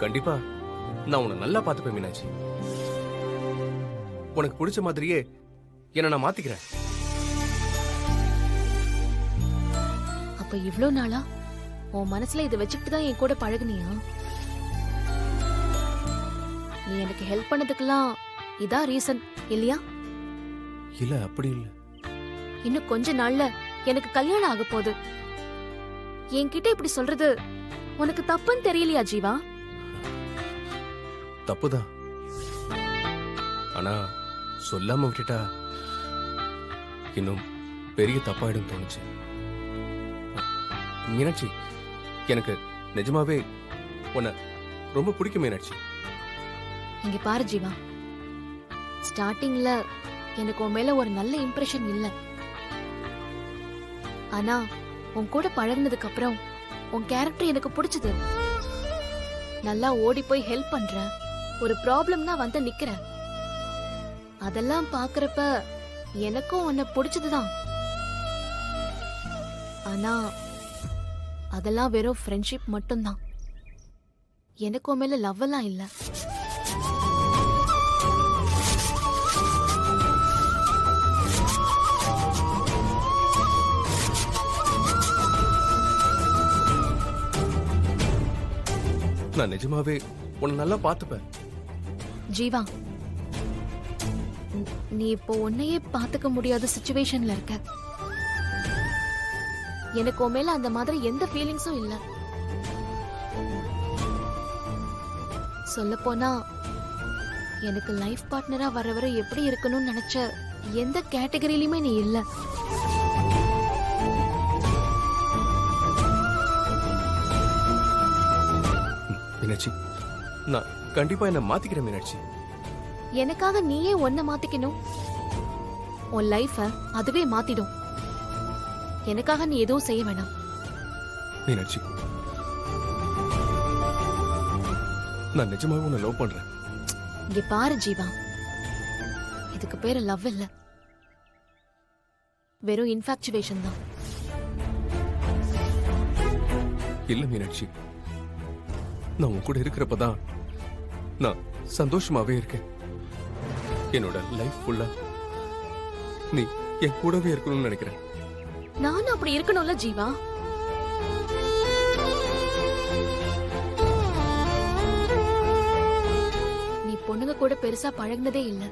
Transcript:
கண்டிப்பா நான் உன்னை நல்லா பாத்துப்பேன் மீனாட்சி. உனக்கு பிடிச்ச மாதிரியே என்ன நான் மாத்திக்கிறேன். அப்ப இவ்ளோ நாளா உன் மனசுல இதை வச்சுக்கிட்டு தான் என் கூட பழகுனியா? நீ எனக்கு ஹெல்ப் பண்ணதுக்கெல்லாம் இதான் ரீசன் இல்லையா? இல்ல அப்படி இல்ல. இன்னும் கொஞ்ச நாள்ல எனக்கு கல்யாணம் ஆக போகுது. என்கிட்ட இப்படி சொல்றது உனக்கு தப்புன்னு தெரியலையா ஜீவா? தப்புதான். ஆனா சொல்லாம விட்டுட்டா இன்னும் பெரிய தப்பாயிடும் தோணுச்சு. மீனாட்சி, எனக்கு நிஜமாவே உன்னை ரொம்ப பிடிக்கும் மீனாட்சி. இங்க பாரு ஜீவா, ஸ்டார்டிங்ல எனக்கு உன் மேல ஒரு நல்ல இம்ப்ரெஷன் இல்ல. ஆனா உன் கூட பழகுனதுக்கு அப்புறம் உன் கேரக்டர் எனக்கு பிடிச்சது. நல்லா ஓடி போய் ஹெல்ப் பண்ற, ஒரு ப்ராப்ளம்னா வந்து நிக்கிற. அதெல்லாம் பாக்குறப்ப எனக்கும் உன்னை பிடிச்சதுதான். ஆனா அதெல்லாம் வெறும் ஃப்ரெண்ட்ஷிப் மட்டும்தான். எனக்கு உன் மேல லவ் எல்லாம் இல்ல. நான் நிஜமாவே உன்னை நல்லா பாத்துப்பேன். ஜீவா, நீ இப்போ உன்னையே பாத்துக்க முடியாத சிச்சுவேஷன்ல இருக்க. எனக்கு உன் மேல அந்த மாதிரி எந்த ஃபீலிங்ஸும் இல்ல. சொல்லப்போனா எனக்கு லைஃப் பார்ட்னரா வர எப்படி இருக்கணும்னு நினைச்ச எந்த கேட்டகரியிலுமே நீ இல்ல. மீனாட்சி, நான் கண்டிப்பா என்ன மாத்திக்கிறேன் மீனாட்சி. எனக்காக நீயே ஒன்ன மாத்திக்கணும். உன் லைஃப அதுவே மாத்திடும். எனக்காக நீ எதுவும் செய்ய வேணாம். மீனாட்சி, நான் நிஜமாவே உன்னை லவ் பண்றேன். இங்க பாரு ஜீவா, இதுக்கு பேரு லவ் இல்ல, வெறும் இன்ஃபாக்சுவேஷன் தான். இல்ல மீனாட்சி, நான் உன் கூட இருக்கிறப்பதான் நான் சந்தோஷமாவே இருக்கேன். என்னோட லைஃப் ஃபுல்லா நீ என் கூடவே இருக்கணும்னு நினைக்கிறேன். நானும் அப்படி இருக்கணும்ல ஜீவா. நீ பொண்ணுங்க கூட பெருசா பழகுனதே இல்ல.